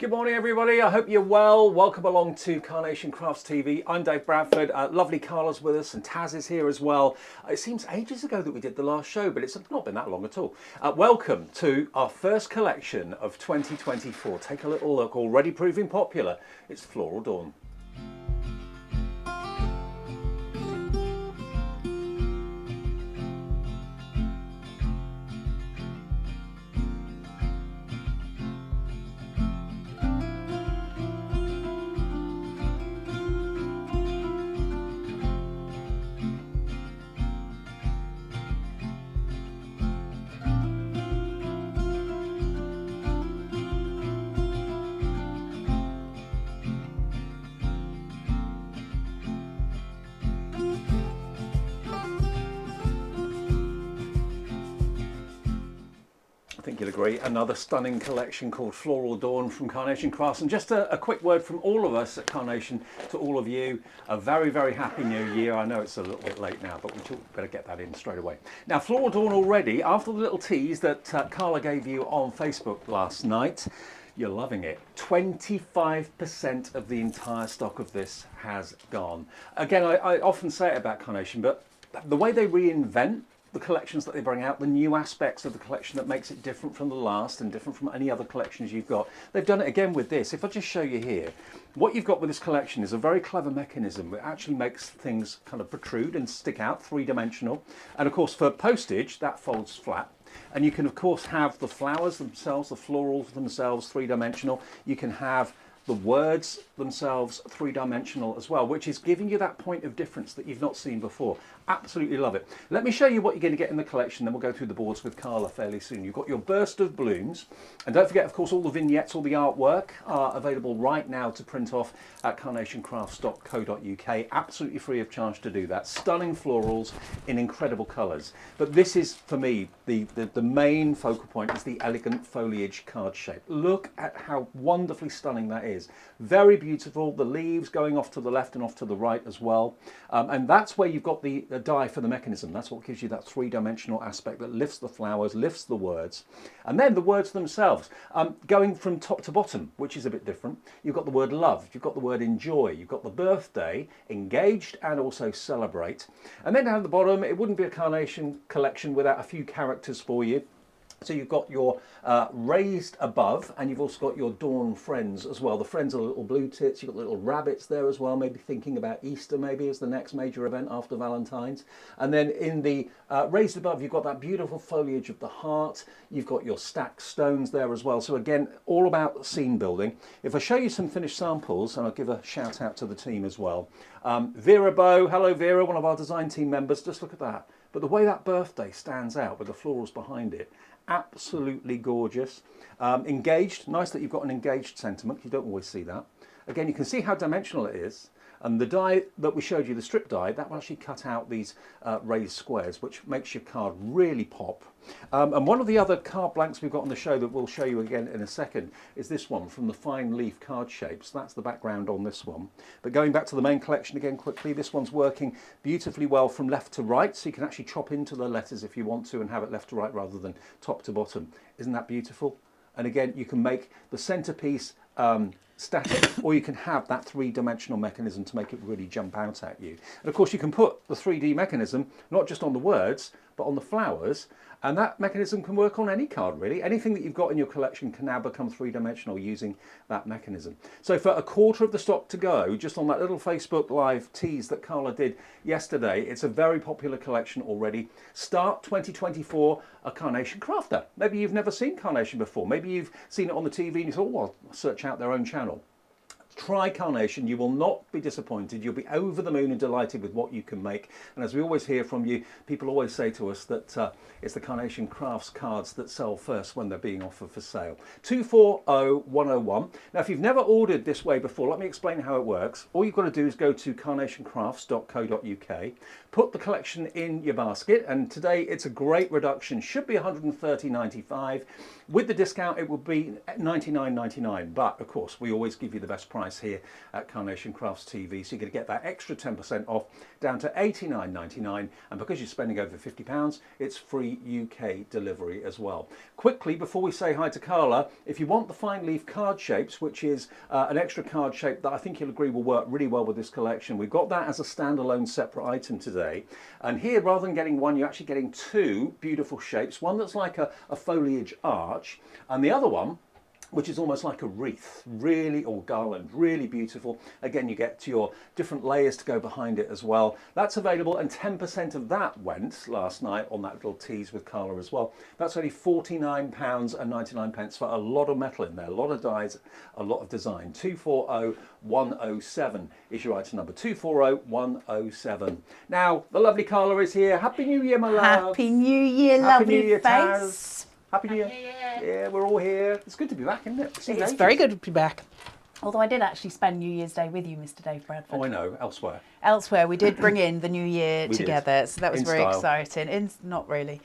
Good morning everybody, I hope you're well. Welcome along to Carnation Crafts TV. I'm Dave Bradford, lovely Carla's with us and Taz is here as well. It seems ages ago that we did the last show, but it's not been that long at all. Welcome to our first collection of 2024. Take a little look, already proving popular. It's Floral Dawn. I think you'll agree, another stunning collection called Floral Dawn from Carnation Crafts. And just a quick word from all of us at Carnation to all of you, a very, very happy new year. I know it's a little bit late now, but we better get that in straight away. Now, Floral Dawn already, after the little tease that Carla gave you on Facebook last night, you're loving it. 25% of the entire stock of this has gone. Again, I often say it about Carnation, but the way they reinvent the collections that they bring out, the new aspects of the collection that makes it different from the last and different from any other collections you've got. They've done it again with this. If I just show you here, what you've got with this collection is a very clever mechanism that actually makes things kind of protrude and stick out, three-dimensional. And of course for postage, that folds flat. And you can of course have the flowers themselves, the florals themselves, three-dimensional. You can have the words themselves three-dimensional as well, which is giving you that point of difference that you've not seen before. Absolutely love it. Let me show you what you're going to get in the collection, then we'll go through the boards with Carla fairly soon. You've got your burst of blooms, and don't forget, of course, all the vignettes, all the artwork are available right now to print off at carnationcrafts.co.uk. Absolutely free of charge to do that. Stunning florals in incredible colours. But this is, for me, the main focal point is the elegant foliage card shape. Look at how wonderfully stunning that is. Very beautiful. The leaves going off to the left and off to the right as well. And that's where you've got the die for the mechanism. That's what gives you that three-dimensional aspect that lifts the flowers, lifts the words. And then the words themselves, going from top to bottom, which is a bit different. You've got the word love, you've got the word enjoy, you've got the birthday, engaged, and also celebrate. And then down at the bottom, it wouldn't be a Carnation collection without a few characters for you. So you've got your raised above, and you've also got your dawn friends as well. The friends are little blue tits, you've got little rabbits there as well, maybe thinking about Easter maybe as the next major event after Valentine's. And then in the raised above, you've got that beautiful foliage of the heart. You've got your stacked stones there as well. So again, all about scene building. If I show you some finished samples, and I'll give a shout out to the team as well. Vera Bow, hello Vera, one of our design team members, just look at that. But the way that birthday stands out with the florals behind it, absolutely gorgeous. Engaged, nice that you've got an engaged sentiment, you don't always see that. Again, you can see how dimensional it is, and the die that we showed you, the strip die, that will actually cut out these raised squares, which makes your card really pop. And one of the other card blanks we've got on the show that we'll show you again in a second is this one from the fine leaf card shapes. That's the background on this one. But going back to the main collection again quickly, this one's working beautifully well from left to right, so you can actually chop into the letters if you want to and have it left to right rather than top to bottom. Isn't that beautiful? And again, you can make the centerpiece static, or you can have that three-dimensional mechanism to make it really jump out at you. And of course you can put the 3D mechanism not just on the words but on the flowers, and that mechanism can work on any card really. Anything that you've got in your collection can now become three-dimensional using that mechanism. So for a quarter of the stock to go, just on that little Facebook Live tease that Carla did yesterday, it's a very popular collection already. Start 2024 a Carnation crafter. Maybe you've never seen Carnation before. Maybe you've seen it on the TV and you thought, well, I'll search out their own channel. Try Carnation, you will not be disappointed. You'll be over the moon and delighted with what you can make. And as we always hear from you, people always say to us that it's the Carnation Crafts cards that sell first when they're being offered for sale. 240101. Now, if you've never ordered this way before, let me explain how it works. All you've got to do is go to carnationcrafts.co.uk, put the collection in your basket, and today it's a great reduction. Should be $130.95. With the discount, it will be $99.99. But of course, we always give you the best price price here at Carnation Crafts TV. So you're going to get that extra 10% off down to $89.99, and because you're spending over £50, it's free UK delivery as well. Quickly, before we say hi to Carla, if you want the fine leaf card shapes, which is an extra card shape that I think you'll agree will work really well with this collection, we've got that as a standalone separate item today. And here, rather than getting one, you're actually getting two beautiful shapes. One that's like a foliage arch, and the other one which is almost like a wreath, really, or garland, really beautiful. Again, you get to your different layers to go behind it as well. That's available, and 10% of that went last night on that little tease with Carla as well. That's only £49.99 for a lot of metal in there, a lot of dies, a lot of design. 240107 is your item number, 240107. Now, the lovely Carla is here. Happy New Year, my love. Happy New Year, Happy lovely New Year, face. Taz. Happy New Year. Yeah, we're all here. It's good to be back, isn't it? It's very good to be back. Although I did actually spend New Year's Day with you, Mr. Dave Bradford. Oh, I know, elsewhere. Elsewhere, we did bring in the New Year together, so that was very exciting. Not really.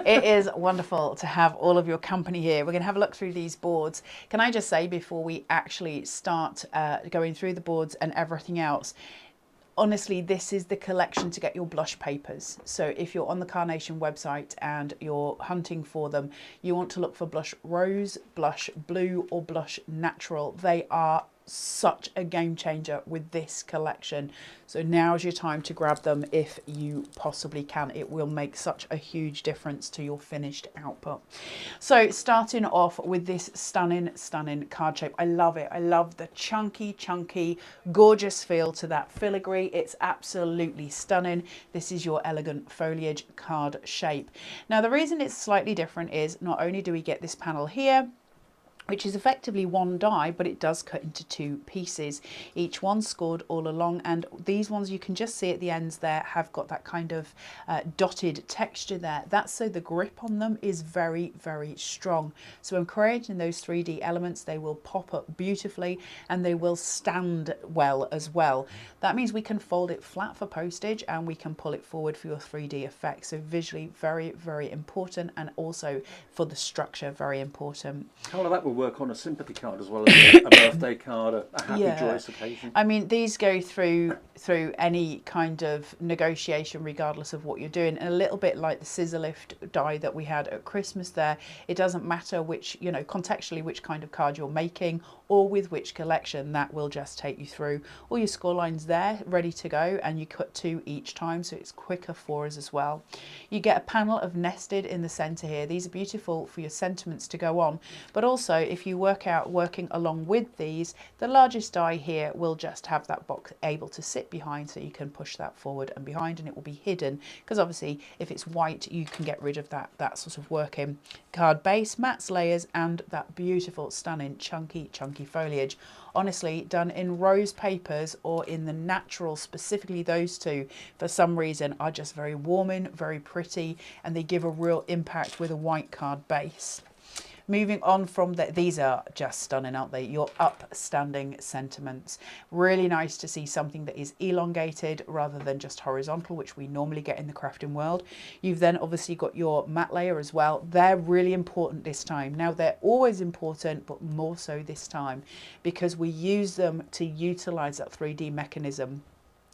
It is wonderful to have all of your company here. We're going to have a look through these boards. Can I just say, before we actually start going through the boards and everything else, honestly, this is the collection to get your blush papers. So if you're on the Carnation website and you're hunting for them, you want to look for blush rose, blush blue, or blush natural. They are such a game changer with this collection. So now's your time to grab them if you possibly can. It will make such a huge difference to your finished output. So starting off with this stunning card shape. I love it. I love the chunky, gorgeous feel to that filigree. It's absolutely stunning. This is your elegant foliage card shape. Now, the reason it's slightly different is not only do we get this panel here, which is effectively one die, but it does cut into two pieces, each one scored all along, and these ones you can just see at the ends there have got that kind of dotted texture there. That's so the grip on them is very strong. So when creating those 3D elements, they will pop up beautifully and they will stand well as well. That means we can fold it flat for postage and we can pull it forward for your 3D effect. So visually very important, and also for the structure very important. Carla, that will work on a sympathy card as well as a birthday card, a happy, joyous occasion. I mean, these go through any kind of negotiation regardless of what you're doing, and a little bit like the scissor lift die that we had at Christmas there. It doesn't matter which, you know, contextually which kind of card you're making or with which collection, that will just take you through all your score lines there ready to go, and you cut two each time, so it's quicker for us as well. You get a panel of nested in the center here. These are beautiful for your sentiments to go on, but also if you working along with these, the largest die here will just have that box able to sit behind, so you can push that forward and behind and it will be hidden, because obviously if it's white you can get rid of that sort of working card base, mats, layers, and that beautiful stunning chunky foliage. Honestly, done in rose papers or in the natural, specifically those two, for some reason are just very warming, very pretty, and they give a real impact with a white card base. Moving on from that, these are just stunning, aren't they? Your upstanding sentiments. Really nice to see something that is elongated rather than just horizontal, which we normally get in the crafting world. You've then obviously got your matte layer as well. They're really important this time. Now, they're always important, but more so this time, because we use them to utilize that 3D mechanism.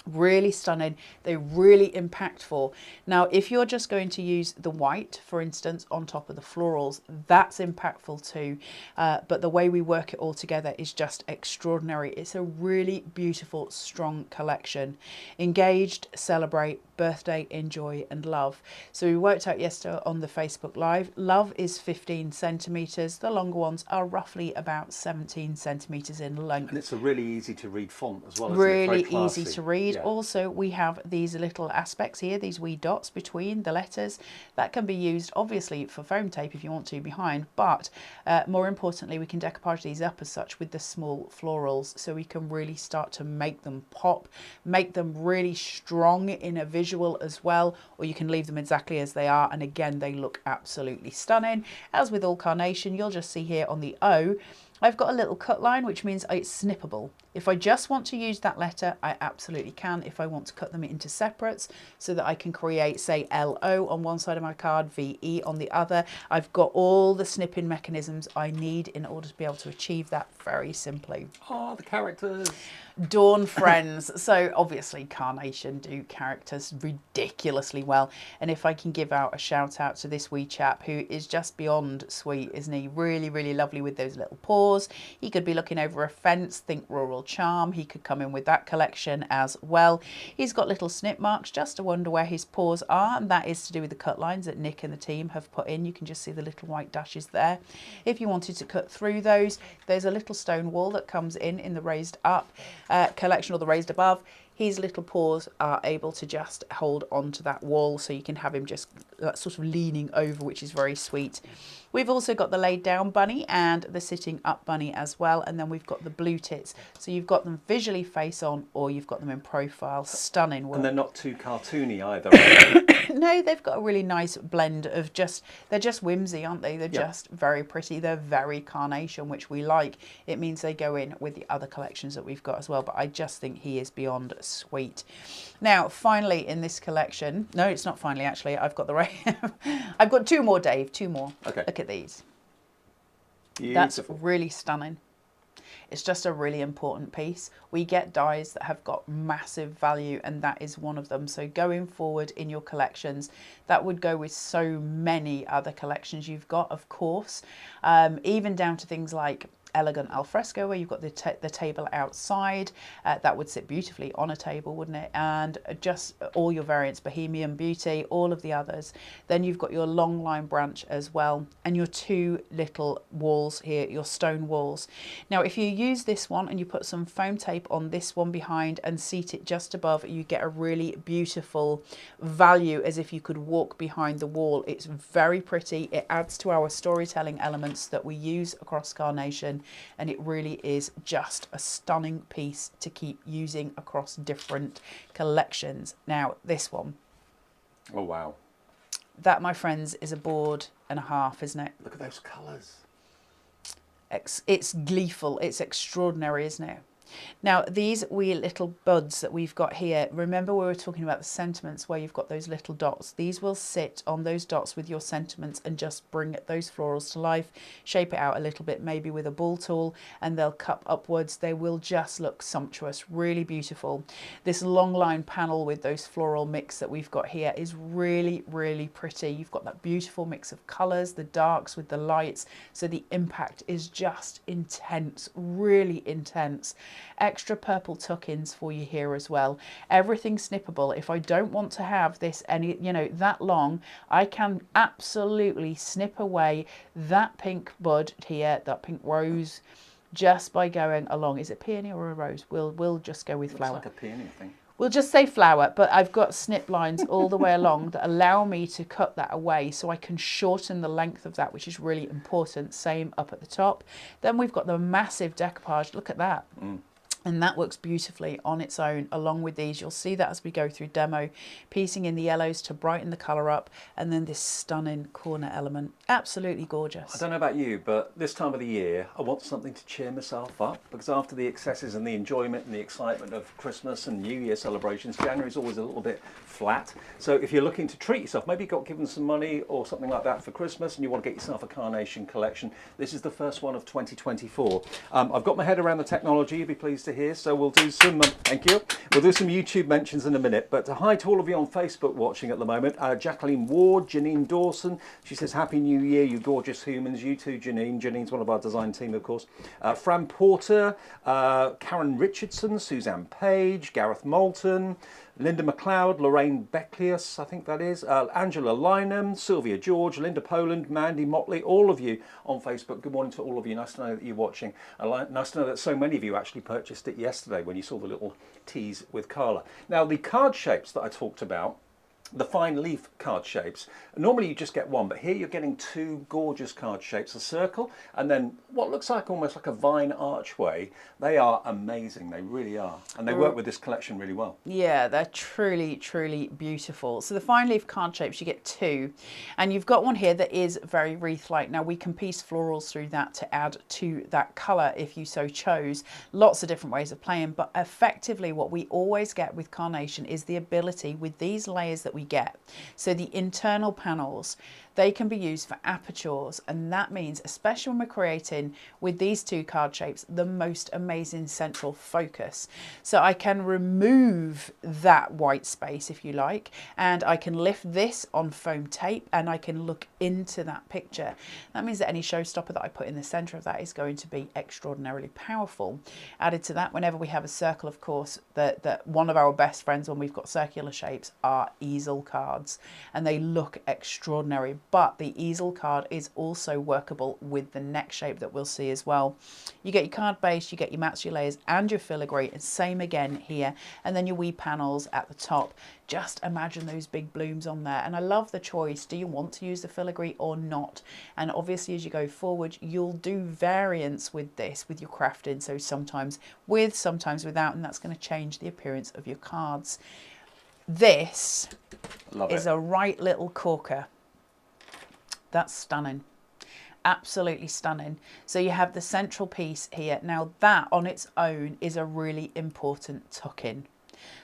Really stunning, they're really impactful. Now, if you're just going to use the white, for instance, on top of the florals, that's impactful too, but the way we work it all together is just extraordinary. It's a really beautiful, strong collection. Engaged, celebrate, birthday, enjoy, and love. So we worked out yesterday on the Facebook Live, love is 15 centimeters. The longer ones are roughly about 17 centimeters in length. And it's a really easy to read font as well, really easy to read. Yeah. Also, we have these little aspects here, these wee dots between the letters that can be used obviously for foam tape if you want to behind, but more importantly, we can decoupage these up as such with the small florals, so we can really start to make them pop, make them really strong in a visual as well, or you can leave them exactly as they are, and again they look absolutely stunning. As with all Carnation, you'll just see here on the O I've got a little cut line, which means it's snippable. If I just want to use that letter, I absolutely can. If I want to cut them into separates so that I can create, say, LO on one side of my card, VE on the other, I've got all the snipping mechanisms I need in order to be able to achieve that very simply. Oh, the characters. Dawn friends. So obviously Carnation do characters ridiculously well. And if I can give out a shout out to this wee chap who is just beyond sweet, isn't he? Really, really lovely with those little paws. He could be looking over a fence, think Rural Charm. He could come in with that collection as well. He's got little snip marks just to wonder where his paws are. And that is to do with the cut lines that Nick and the team have put in. You can just see the little white dashes there. If you wanted to cut through those, there's a little stone wall that comes in the raised up collection, or the raised above. His little paws are able to just hold onto that wall, so you can have him just sort of leaning over, which is very sweet. We've also got the laid down bunny and the sitting up bunny as well, and then we've got the blue tits. So you've got them visually face on, or you've got them in profile. Stunning work. And they're not too cartoony either, are they? No, they've got a really nice blend of they're just whimsy, aren't they? They're just very pretty. They're very Carnation, which we like. It means they go in with the other collections that we've got as well, but I just think he is beyond sweet. Now, finally in this collection, no, it's not finally actually, I've got the I've got two more, Dave, two more. Okay. Look at these. Beautiful. That's really stunning. It's just a really important piece. We get dies that have got massive value, and that is one of them. So going forward in your collections, that would go with so many other collections you've got, of course, even down to things like elegant alfresco, where you've got the table outside. That would sit beautifully on a table, wouldn't it? And just all your variants, Bohemian Beauty, all of the others. Then you've got your long line branch as well, and your two little walls here, your stone walls. Now, if you use this one and you put some foam tape on this one behind and seat it just above, you get a really beautiful value, as if you could walk behind the wall. It's very pretty. It adds to our storytelling elements that we use across Carnation, and it really is just a stunning piece to keep using across different collections. Now, this one. Oh, wow. That, my friends, is a board and a half, isn't it? Look at those colours. It's gleeful. It's extraordinary, isn't it? Now, these wee little buds that we've got here, remember we were talking about the sentiments where you've got those little dots. These will sit on those dots with your sentiments and just bring those florals to life, shape it out a little bit, maybe with a ball tool, and they'll cup upwards. They will just look sumptuous, really beautiful. This long line panel with those floral mix that we've got here is really, really pretty. You've got that beautiful mix of colours, the darks with the lights, so the impact is just intense, really intense. Extra purple tuck-ins for you here as well. Everything snippable. If I don't want to have this that long, I can absolutely snip away that pink bud here, that pink rose, just by going along. Is it peony or a rose? We'll just go with flower. Looks like a peony thing. We'll just say flower, but I've got snip lines all the way along that allow me to cut that away, so I can shorten the length of that, which is really important. Same up at the top. Then we've got the massive decoupage. Look at that. And that works beautifully on its own along with these. You'll see that as we go through demo, piecing in the yellows to brighten the colour up, and then this stunning corner element. Absolutely gorgeous. I don't know about you, but this time of the year I want something to cheer myself up, because after the excesses and the enjoyment and the excitement of Christmas and New Year celebrations, January is always a little bit flat. So if you're looking to treat yourself, maybe you got given some money or something like that for Christmas and you want to get yourself a Carnation collection, this is the first one of 2024. I've got my head around the technology, you'll be pleased to hear, so we'll do some thank you, we'll do some YouTube mentions in a minute. But hi to all of you on Facebook watching at the moment. Jacqueline Ward, Janine Dawson, she says happy new year you gorgeous humans. You too, Janine's one of our design team, of course. Fran Porter, Karen Richardson, Suzanne Page, Gareth Moulton, Linda McLeod, Lorraine Becklius, I think that is, Angela Lynham, Sylvia George, Linda Poland, Mandy Motley, all of you on Facebook. Good morning to all of you. Nice to know that you're watching. Nice to know that so many of you actually purchased it yesterday when you saw the little tease with Carla. Now, the card shapes that I talked about, the fine leaf card shapes. Normally you just get one, but here you're getting two gorgeous card shapes, a circle and then what looks like almost like a vine archway. They are amazing, they really are. And they work with this collection really well. Yeah, they're truly, truly beautiful. So the fine leaf card shapes, you get two. And you've got one here that is very wreath-like. Now we can piece florals through that to add to that colour if you so chose. Lots of different ways of playing, but effectively what we always get with Carnation is the ability with these layers that we get. So the internal panels, they can be used for apertures, and that means, especially when we're creating with these two card shapes, the most amazing central focus. So I can remove that white space, if you like, and I can lift this on foam tape and I can look into that picture. That means that any showstopper that I put in the center of that is going to be extraordinarily powerful. Added to that, whenever we have a circle, of course, that one of our best friends when we've got circular shapes are easel cards, and they look extraordinary. But the easel card is also workable with the neck shape that we'll see as well. You get your card base, you get your mats, your layers and your filigree, and same again here, and then your wee panels at the top. Just imagine those big blooms on there, and I love the choice. Do you want to use the filigree or not? And obviously as you go forward you'll do variants with this, with your crafting, so sometimes with, sometimes without, and that's going to change the appearance of your cards. This is a right little corker. That's stunning, absolutely stunning. So you have the central piece here. Now that on its own is a really important tuck-in.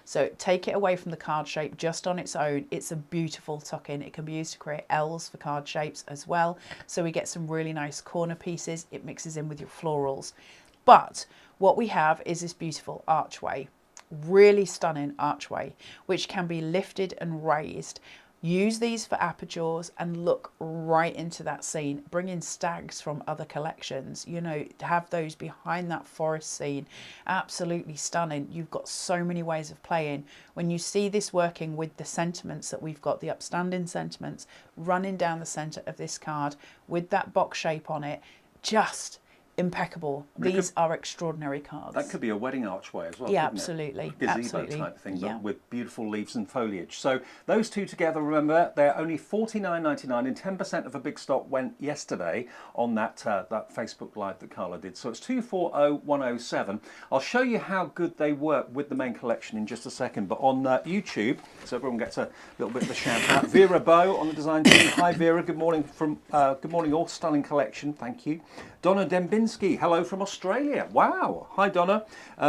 So take it away from the card shape, just on its own, it's a beautiful tuck-in. It can be used to create L's for card shapes as well. So we get some really nice corner pieces. It mixes in with your florals. But what we have is this beautiful archway, really stunning archway, which can be lifted and raised. Use these for apertures and look right into that scene. Bring in stags from other collections, you know, have those behind that forest scene. Absolutely stunning. You've got so many ways of playing. When you see this working with the sentiments that we've got, the upstanding sentiments running down the center of this card with that box shape on it, just impeccable. These are extraordinary cards. That could be a wedding archway as well. Yeah, couldn't absolutely. It? Gazebo Absolutely. type thing, Yeah. but with beautiful leaves and foliage. So those two together, remember, they're only $49.99, and 10% of a big stock went yesterday on that that Facebook Live that Carla did. So it's 240107. I'll show you how good they work with the main collection in just a second. But on YouTube, so everyone gets a little bit of a shout out. Vera Bow on the design team. Hi Vera, good morning from good morning all, stunning collection. Thank you. Donna Dembinski, hello from Australia. Wow. Hi, Donna.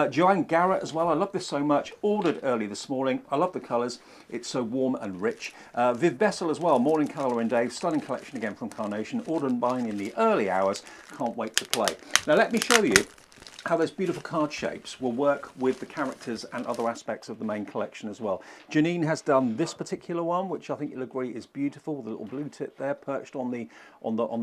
Joanne Garrett as well. I love this so much. Ordered early this morning. I love the colours. It's so warm and rich. Viv Bessel as well. Morning, Carla and Dave. Stunning collection again from Carnation. Ordered and buying in the early hours. Can't wait to play. Now, let me show you how those beautiful card shapes will work with the characters and other aspects of the main collection as well. Janine has done this particular one, which I think you'll agree is beautiful. The little blue tip there perched on the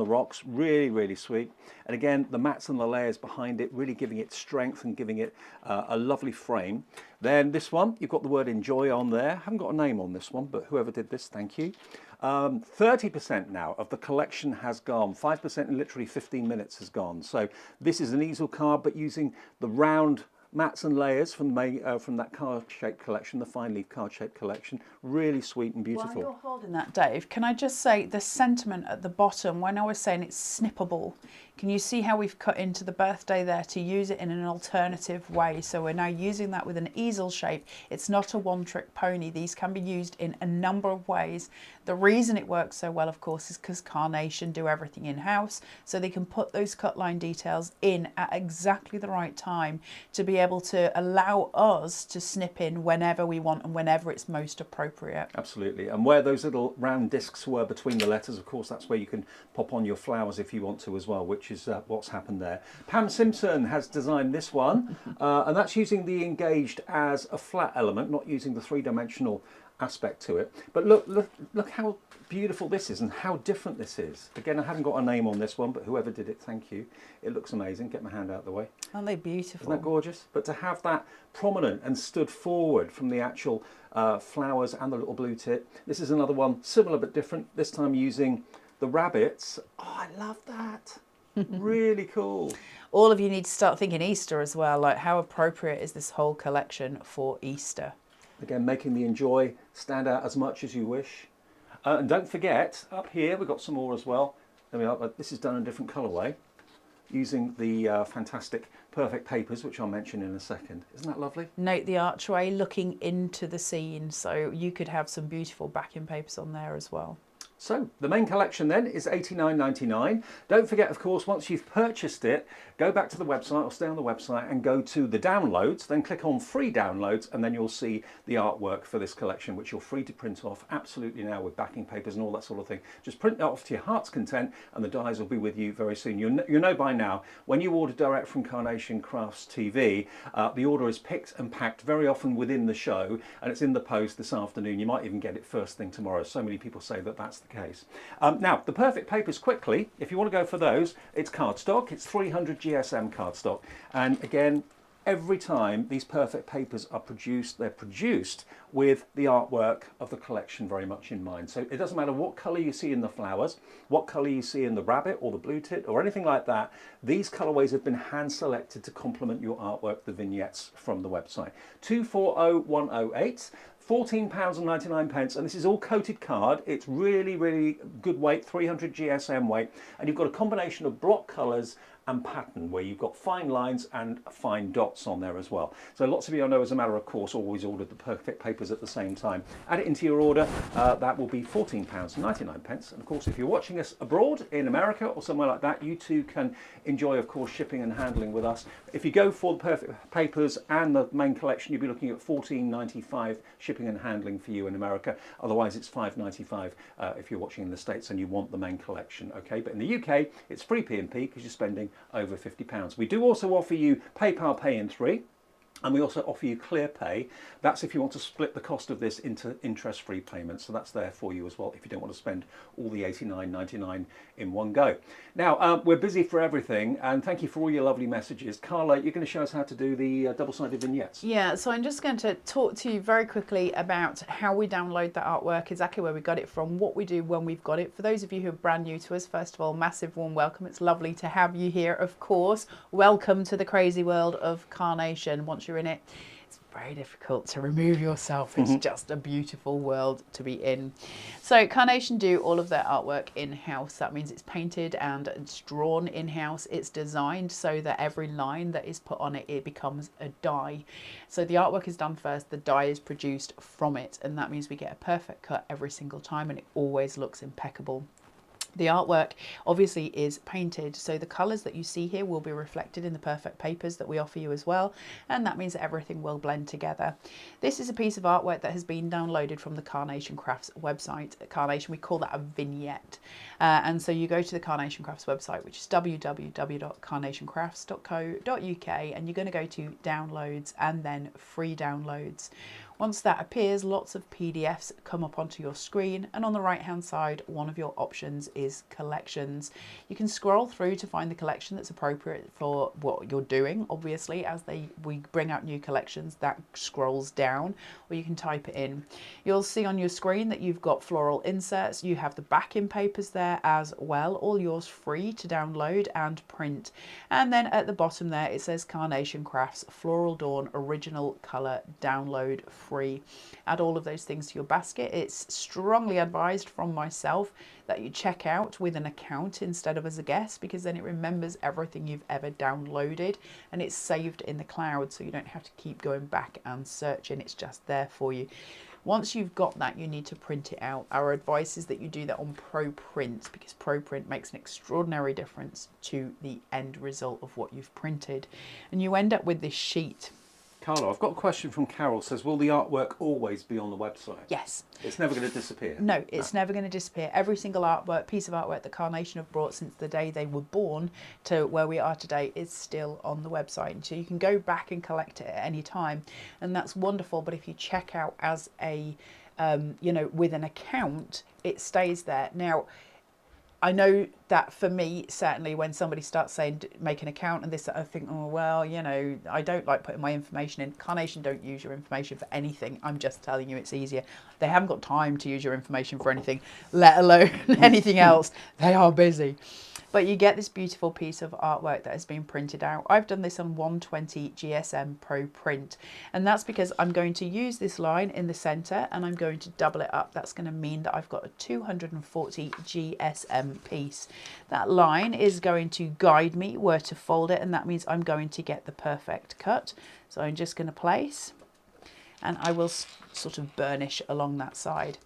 rocks, really, really sweet. And again, the mats and the layers behind it, really giving it strength and giving it a lovely frame. Then this one, you've got the word enjoy on there. Haven't got a name on this one, but whoever did this, thank you. 30% now of the collection has gone. 5% in literally 15 minutes has gone. So this is an easel card, but using the round mats and layers from that card shape collection, the fine leaf card shape collection. Really sweet and beautiful. While you're holding that, Dave, can I just say the sentiment at the bottom, when I was saying it's snippable, can you see how we've cut into the birthday there to use it in an alternative way? So we're now using that with an easel shape. It's not a one-trick pony. These can be used in a number of ways. The reason it works so well, of course, is because Carnation do everything in-house, so they can put those cut line details in at exactly the right time to be able to allow us to snip in whenever we want and whenever it's most appropriate. Absolutely. And where those little round discs were between the letters, of course, that's where you can pop on your flowers if you want to as well, which is what's happened there. Pam Simpson has designed this one, and that's using the engaged as a flat element, not using the three-dimensional aspect to it. But look how beautiful this is and how different this is. Again, I haven't got a name on this one, but whoever did it, thank you. It looks amazing. Get my hand out of the way. Aren't they beautiful? Isn't that gorgeous? But to have that prominent and stood forward from the actual flowers and the little blue tip. This is another one, similar but different, this time using the rabbits. Oh, I love that. Really cool. All of you need to start thinking Easter as well. Like, how appropriate is this whole collection for Easter? Again, making the Enjoy stand out as much as you wish. And don't forget, up here we've got some more as well. There we are. This is done in a different colourway, using the fantastic Perfect Papers, which I'll mention in a second. Isn't that lovely? Note the archway looking into the scene, so you could have some beautiful backing papers on there as well. So the main collection then is $89.99. Don't forget, of course, once you've purchased it, go back to the website or stay on the website and go to the downloads, then click on free downloads, and then you'll see the artwork for this collection, which you're free to print off absolutely now with backing papers and all that sort of thing. Just print it off to your heart's content, and the dies will be with you very soon. You know by now, when you order direct from Carnation Crafts TV, the order is picked and packed very often within the show, and it's in the post this afternoon. You might even get it first thing tomorrow. So many people say that that's the case. Now, the Perfect Papers, quickly, if you want to go for those, it's cardstock. It's 300 GSM cardstock. And again, every time these Perfect Papers are produced, they're produced with the artwork of the collection very much in mind. So it doesn't matter what colour you see in the flowers, what colour you see in the rabbit or the blue tit or anything like that, these colourways have been hand selected to complement your artwork, the vignettes from the website. 240108. £14.99, and this is all coated card. It's really, really good weight, 300 GSM weight, and you've got a combination of block colours and pattern where you've got fine lines and fine dots on there as well. So lots of you I know, as a matter of course, always ordered the Perfect Papers at the same time. Add it into your order, that will be £14.99. And of course, if you're watching us abroad in America or somewhere like that, you too can enjoy, of course, shipping and handling with us. If you go for the Perfect Papers and the main collection, you'll be looking at £14.95 shipping and handling for you in America. Otherwise, it's £5.95 if you're watching in the States and you want the main collection. Okay, but in the UK, it's free P&P because you're spending over £50. We do also offer you PayPal Pay in 3, and we also offer you Clear Pay. That's if you want to split the cost of this into interest-free payments. So that's there for you as well if you don't want to spend all the $89.99 in one go. Now, we're busy for everything, and thank you for all your lovely messages. Carla, you're going to show us how to do the double-sided vignettes. Yeah, so I'm just going to talk to you very quickly about how we download that artwork, exactly where we got it from, what we do when we've got it. For those of you who are brand new to us, first of all, massive warm welcome. It's lovely to have you here, of course. Welcome to the crazy world of Carnation. Once you're in it, it's very difficult to remove yourself. It's just a beautiful world to be in. So Carnation do all of their artwork in-house. That means it's painted and it's drawn in-house. It's designed so that every line that is put on it, it becomes a die. So the artwork is done first, the die is produced from it, and that means we get a perfect cut every single time, and it always looks impeccable. The artwork obviously is painted, so the colours that you see here will be reflected in the Perfect Papers that we offer you as well, and that means that everything will blend together. This is a piece of artwork that has been downloaded from the Carnation Crafts website. Carnation, we call that a vignette, and so you go to the Carnation Crafts website, which is www.carnationcrafts.co.uk, and you're going to go to downloads and then free downloads. Once that appears, lots of PDFs come up onto your screen, and on the right hand side, one of your options is collections. You can scroll through to find the collection that's appropriate for what you're doing. Obviously, as we bring out new collections, that scrolls down, or you can type it in. You'll see on your screen that you've got floral inserts. You have the backing papers there as well, all yours free to download and print. And then at the bottom there, it says Carnation Crafts Floral Dawn Original Colour Download Free. Add all of those things to your basket. It's strongly advised from myself that you check out with an account instead of as a guest, because then it remembers everything you've ever downloaded and it's saved in the cloud, so you don't have to keep going back and searching. It's just there for you. Once you've got that, you need to print it out. Our advice is that you do that on ProPrint, because ProPrint makes an extraordinary difference to the end result of what you've printed, and you end up with this sheet. Carla, I've got a question from Carol. Says, will the artwork always be on the website? Yes. It's never going to disappear? No, it's never going to disappear. Every single piece of artwork that Carnation have brought since the day they were born to where we are today is still on the website. So you can go back and collect it at any time, and that's wonderful. But if you check out as a, with an account, it stays there. Now, I know that for me, certainly when somebody starts saying make an account and this, I think, oh, well, I don't like putting my information in. Carnation don't use your information for anything. I'm just telling you it's easier. They haven't got time to use your information for anything, let alone anything else. They are busy. but you get this beautiful piece of artwork that has been printed out. I've done this on 120 GSM Pro print, and that's because I'm going to use this line in the center and I'm going to double it up. That's going to mean that I've got a 240 GSM piece. That line is going to guide me where to fold it, and that means I'm going to get the perfect cut. So I'm just going to place, and I will sort of burnish along that side.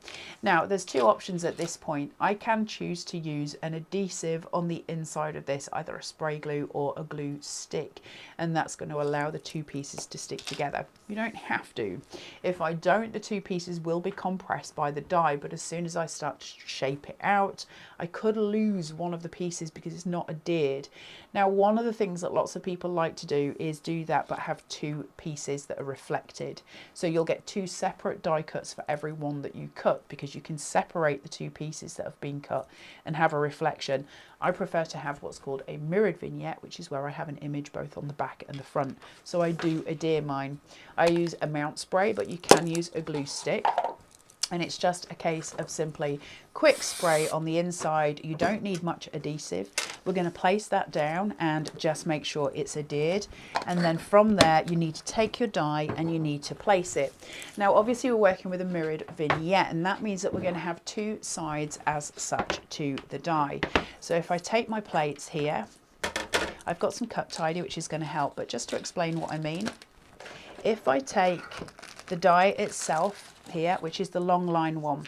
Now there's two options at this point. I can choose to use an adhesive on the inside of this, either a spray glue or a glue stick, and that's going to allow the two pieces to stick together. You don't have to. If I don't, the two pieces will be compressed by the die, but as soon as I start to shape it out, I could lose one of the pieces because it's not adhered. Now, one of the things that lots of people like to do is do that but have two pieces that are reflected. So you'll get two separate die cuts for every one that you cut, because you can separate the two pieces that have been cut and have a reflection. I prefer to have what's called a mirrored vignette, which is where I have an image both on the back and the front. So I do adhere mine. I use a mount spray, but you can use a glue stick. And it's just a case of simply quick spray on the inside. You don't need much adhesive. We're going to place that down and just make sure it's adhered. And then from there, you need to take your die and you need to place it. Now, obviously we're working with a mirrored vignette, and that means that we're going to have two sides as such to the die. So if I take my plates here, I've got some cut tidy, which is going to help, but just to explain what I mean, if I take the die itself here, which is the long line one,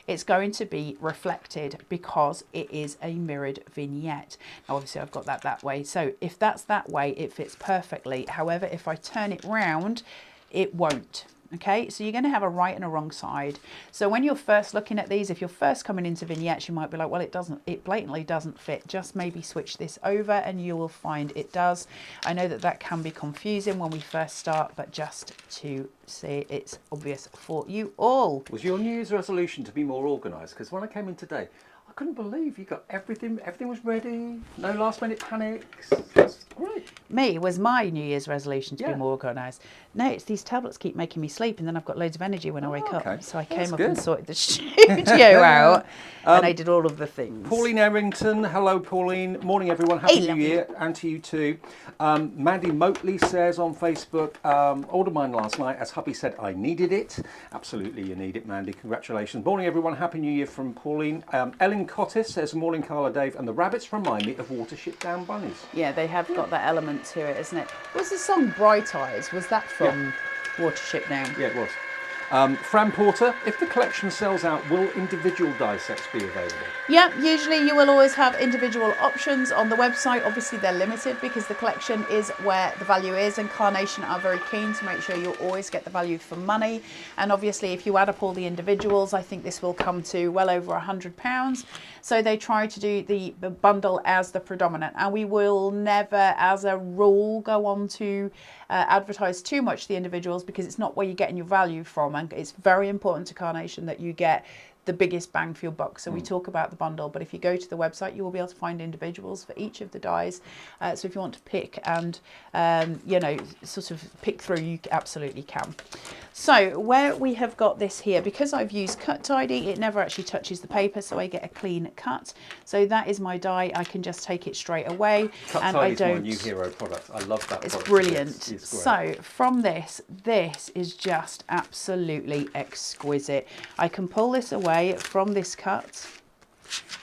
it's going to be reflected because it is a mirrored vignette. Now obviously I've got that way, so if that's that way, it fits perfectly. However, if I turn it round, it won't. Okay, so you're going to have a right and a wrong side. So when you're first looking at these, if you're first coming into vignettes, you might be like, well, it blatantly doesn't fit. Just maybe switch this over and you will find it does. I know that can be confusing when we first start, but just to see it's obvious for you all. Was your New Year's resolution to be more organised? Because when I came in today, I couldn't believe you got everything was ready, no last minute panics. That's great. Me, was my New Year's resolution to be more organised. No, it's these tablets keep making me sleep, and then I've got loads of energy when I wake up. So I came up and sorted the studio out, and I did all of the things. Pauline Errington, hello Pauline. Morning everyone, happy New Year, and to you too. Mandy Motley says on Facebook, ordered mine last night, as hubby said I needed it. Absolutely you need it, Mandy, congratulations. Morning everyone, happy New Year from Pauline. Ellen Cottis says, morning Carla, Dave, and the rabbits remind me of Watership Down bunnies. Yeah, they have got that element to it, isn't it? Was the song Bright Eyes, was that from Watership Down? Yeah, it was. Fran Porter, if the collection sells out, will individual die sets be available? Yeah, usually you will always have individual options on the website. Obviously they're limited because the collection is where the value is, and Carnation are very keen to make sure you'll always get the value for money. And obviously if you add up all the individuals, I think this will come to well over £100. So they try to do the bundle as the predominant, and we will never as a rule go on to advertise too much the individuals, because it's not where you're getting your value from, and it's very important to Carnation that you get the biggest bang for your buck. So we talk about the bundle, but if you go to the website, you will be able to find individuals for each of the dies. So if you want to pick and, you know, sort of pick through, you absolutely can. So where we have got this here, because I've used cut tidy, it never actually touches the paper, so I get a clean cut. So that is my die. I can just take it straight away. Cut and tidy is my new hero product. I love that. It's product. brilliant. It's so from this is just absolutely exquisite. I can pull this away from this cut.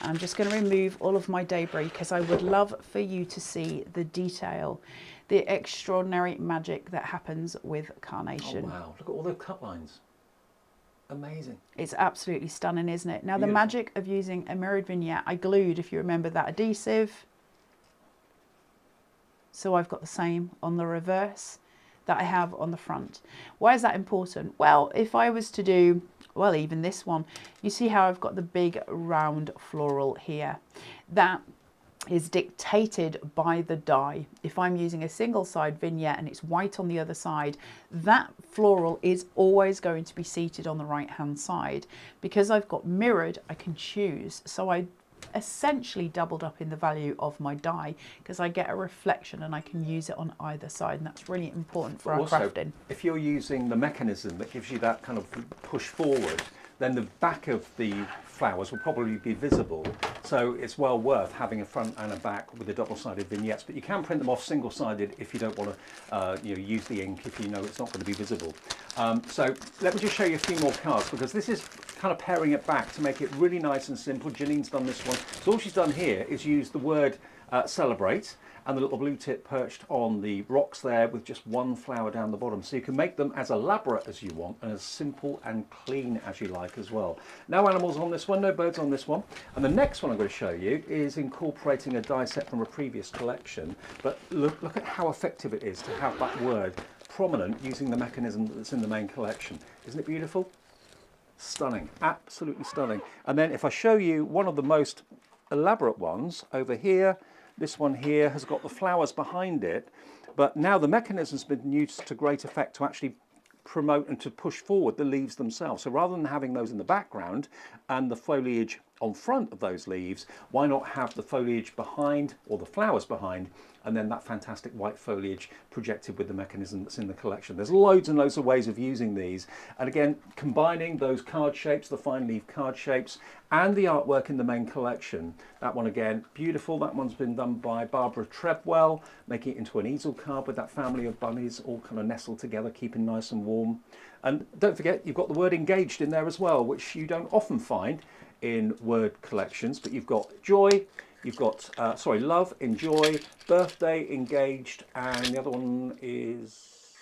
I'm just going to remove all of my debris because I would love for you to see the detail, the extraordinary magic that happens with Carnation. Oh wow, look at all the cut lines. Amazing. It's absolutely stunning, isn't it? Now the magic of using a mirrored vignette, I glued, if you remember, that adhesive. So I've got the same on the reverse that I have on the front. Why is that important? Well, if I was to do, well, even this one, you see how I've got the big round floral here. That is dictated by the die. If I'm using a single side vignette and it's white on the other side, that floral is always going to be seated on the right hand side. Because I've got mirrored, I can choose. So I essentially doubled up in the value of my die because I get a reflection and I can use it on either side, and that's really important for our crafting. If you're using the mechanism that gives you that kind of push forward, then the back of the flowers will probably be visible. So it's well worth having a front and a back with the double-sided vignettes, but you can print them off single-sided if you don't want to use the ink if you know it's not going to be visible. So let me just show you a few more cards, because this is kind of paring it back to make it really nice and simple. Janine's done this one. So all she's done here is use the word celebrate and the little blue tip perched on the rocks there with just one flower down the bottom. So you can make them as elaborate as you want and as simple and clean as you like as well. No animals on this one, no birds on this one. And the next one I'm going to show you is incorporating a die set from a previous collection. But look at how effective it is to have that word prominent using the mechanism that's in the main collection. Isn't it beautiful? Stunning, absolutely stunning. And then if I show you one of the most elaborate ones over here, this one here has got the flowers behind it, but now the mechanism's been used to great effect to actually promote and to push forward the leaves themselves. So rather than having those in the background and the foliage on front of those leaves, why not have the foliage behind, or the flowers behind, and then that fantastic white foliage projected with the mechanism that's in the collection. There's loads and loads of ways of using these, and again combining those card shapes, the fine leaf card shapes, and the artwork in the main collection. That one again, beautiful. That one's been done by Barbara Trebwell, making it into an easel card with that family of bunnies all kind of nestled together, keeping nice and warm. And don't forget, you've got the word engaged in there as well, which you don't often find in word collections, but you've got joy, you've got love, enjoy, birthday, engaged, and the other one is,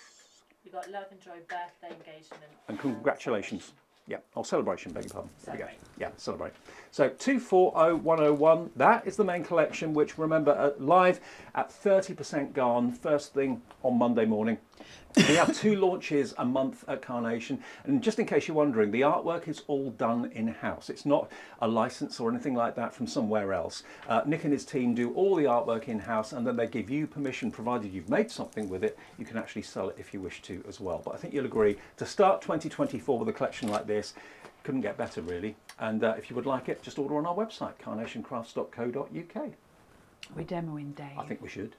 you've got love, enjoy, birthday, engagement, and congratulations. Yeah, oh, celebration, beg your pardon. Celebrate. Yeah, celebrate. So 240101, that is the main collection, which remember live at 30% gone first thing on Monday morning. We have 2 launches a month at Carnation, and just in case you're wondering, the artwork is all done in-house. It's not a license or anything like that from somewhere else. Nick and his team do all the artwork in-house, and then they give you permission, provided you've made something with it, you can actually sell it if you wish to as well. But I think you'll agree, to start 2024 with a collection like this, couldn't get better really. And if you would like it, just order on our website, carnationcrafts.co.uk. We're demoing Dave. I think we should.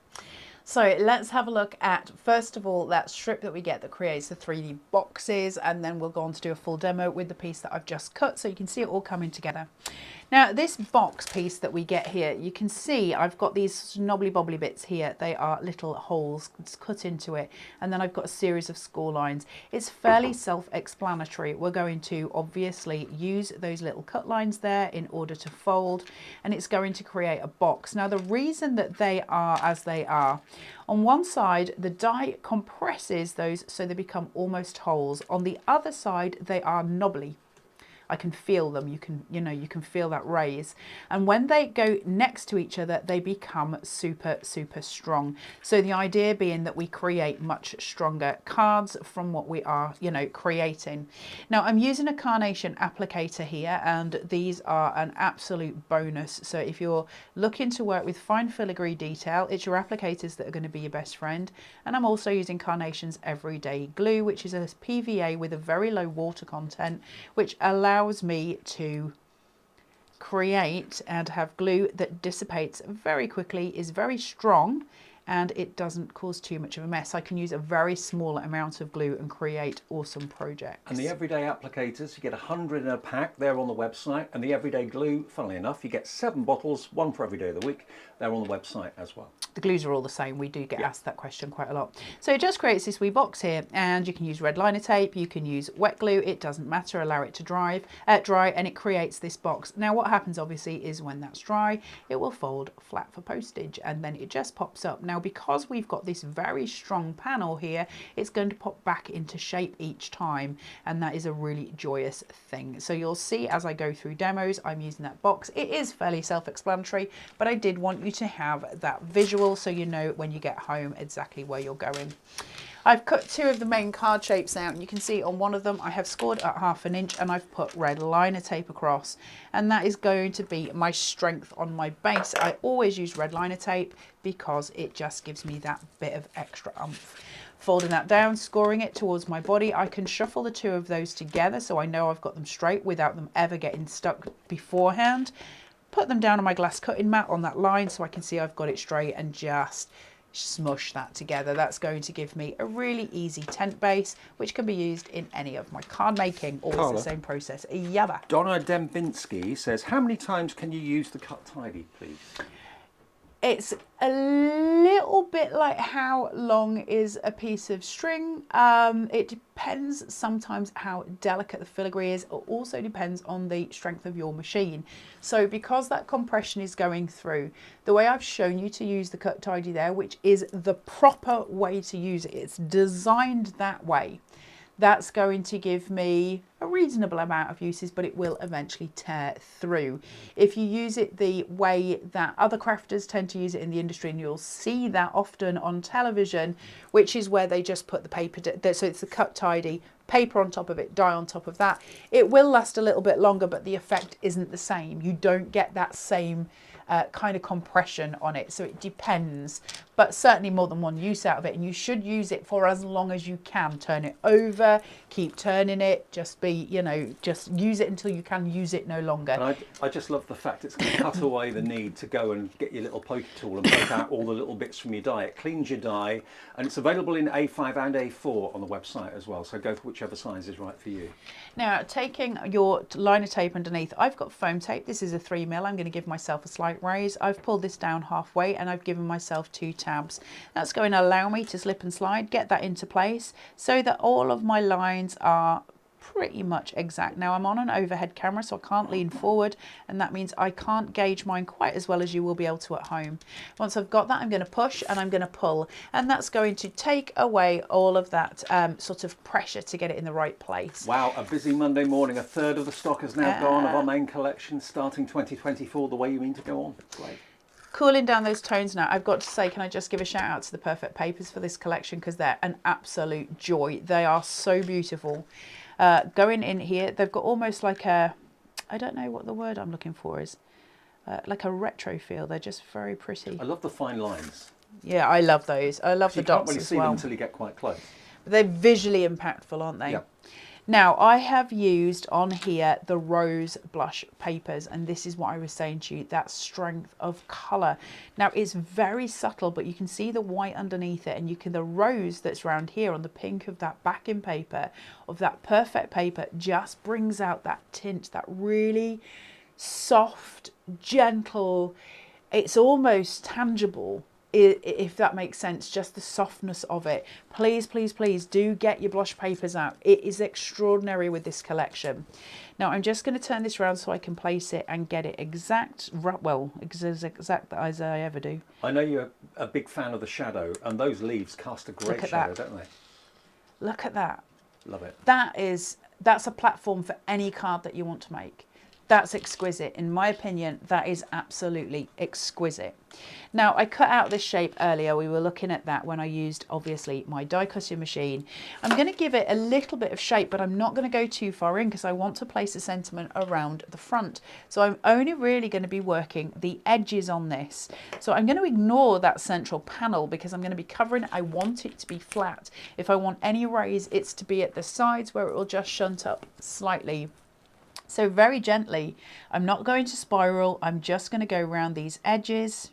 So let's have a look at, first of all, that strip that we get that creates the 3D boxes, and then we'll go on to do a full demo with the piece that I've just cut, so you can see it all coming together. Now, this box piece that we get here, you can see I've got these knobbly bobbly bits here. They are little holes cut into it, and then I've got a series of score lines. It's fairly self-explanatory. We're going to obviously use those little cut lines there in order to fold, and it's going to create a box. Now, the reason that they are as they are, on one side the die compresses those so they become almost holes. On the other side they are knobbly. I can feel them, you can feel that raise. And when they go next to each other, they become super, super strong. So the idea being that we create much stronger cards from what we are, creating. Now I'm using a Carnation applicator here, and these are an absolute bonus. So if you're looking to work with fine filigree detail, it's your applicators that are going to be your best friend. And I'm also using Carnation's Everyday Glue, which is a PVA with a very low water content, which allows me to create and have glue that dissipates very quickly, is very strong, and it doesn't cause too much of a mess. I can use a very small amount of glue and create awesome projects. And the everyday applicators, you get 100 in a pack, they're on the website, and the everyday glue, funnily enough, you get 7 bottles, 1 for every day of the week. They're on the website as well. The glues are all the same. We do get asked that question quite a lot. So it just creates this wee box here, and you can use red liner tape, you can use wet glue, it doesn't matter, allow it to dry, and it creates this box. Now what happens obviously is when that's dry, it will fold flat for postage, and then it just pops up. Now because we've got this very strong panel here, it's going to pop back into shape each time, and that is a really joyous thing. So you'll see as I go through demos, I'm using that box. It is fairly self-explanatory, but I did want you to have that visual so you know when you get home exactly where you're going. I've cut 2 of the main card shapes out, and you can see on one of them I have scored at 1/2 inch and I've put red liner tape across, and that is going to be my strength on my base. I always use red liner tape because it just gives me that bit of extra oomph. Folding that down, scoring it towards my body, I can shuffle the 2 of those together so I know I've got them straight without them ever getting stuck beforehand. Put them down on my glass cutting mat on that line so I can see I've got it straight, and just smush that together. That's going to give me a really easy tent base, which can be used in any of my card making. Always Carla, the same process. Yabba. Donna Dembinski says, how many times can you use the cut tidy, please? It's a little bit like how long is a piece of string. It depends sometimes how delicate the filigree is. It also depends on the strength of your machine. So because that compression is going through, the way I've shown you to use the cut tidy there, which is the proper way to use it, it's designed that way. That's going to give me a reasonable amount of uses, but it will eventually tear through. If you use it the way that other crafters tend to use it in the industry, and you'll see that often on television, which is where they just put the paper, so it's the cut tidy, paper on top of it, dye on top of that. It will last a little bit longer, but the effect isn't the same. You don't get that same kind of compression on it, so it depends, but certainly more than one use out of it, and you should use it for as long as you can. Turn it over, keep turning it, just be, you know, just use it until you can use it no longer. And I just love the fact it's going to cut away the need to go and get your little pokey tool and poke out all the little bits from your die. It cleans your die, and it's available in A5 and A4 on the website as well, so go for whichever size is right for you. Now, taking your liner tape underneath, I've got foam tape. This is a 3mm. I'm going to give myself a slight raise. I've pulled this down halfway and I've given myself 2 tabs. That's going to allow me to slip and slide, get that into place so that all of my lines are pretty much exact. Now I'm on an overhead camera, so I can't lean forward, and that means I can't gauge mine quite as well as you will be able to at home. Once I've got that, I'm going to push and I'm going to pull, and that's going to take away all of that sort of pressure to get it in the right place. Wow, a busy Monday morning. A third of the stock has now gone of our main collection starting 2024 the way you mean to go on. Great. Cooling down those tones now. I've got to say, can I just give a shout out to the Perfect Papers for this collection, because they're an absolute joy. They are so beautiful. Going in here, they've got almost like a, I don't know what the word I'm looking for is, like a retro feel. They're just very pretty. I love the fine lines. Yeah, I love those. I love the dots as well. You can't really see them until you get quite close. But they're visually impactful, aren't they? Yeah. Now, I have used on here the rose blush papers, and this is what I was saying to you, that strength of colour. Now, it's very subtle, but you can see the white underneath it, and you can, the rose that's around here on the pink of that backing paper, of that Perfect paper, just brings out that tint, that really soft, gentle, it's almost tangible, if that makes sense, just the softness of it. Please, please, please do get your blush papers out. It is extraordinary with this collection. Now I'm just going to turn this around so I can place it and get it exact, well, exact as I ever do. I know you're a big fan of the shadow, and those leaves cast a great shadow, don't they? Look at that. Love it. That's a platform for any card that you want to make. That's exquisite. In my opinion, that is absolutely exquisite. Now, I cut out this shape earlier. We were looking at that when I used, obviously, my die cutting machine. I'm going to give it a little bit of shape, but I'm not going to go too far in because I want to place a sentiment around the front. So I'm only really going to be working the edges on this. So I'm going to ignore that central panel because I'm going to be covering it. I want it to be flat. If I want any raise, it's to be at the sides where it will just shunt up slightly. So very gently, I'm not going to spiral, I'm just going to go around these edges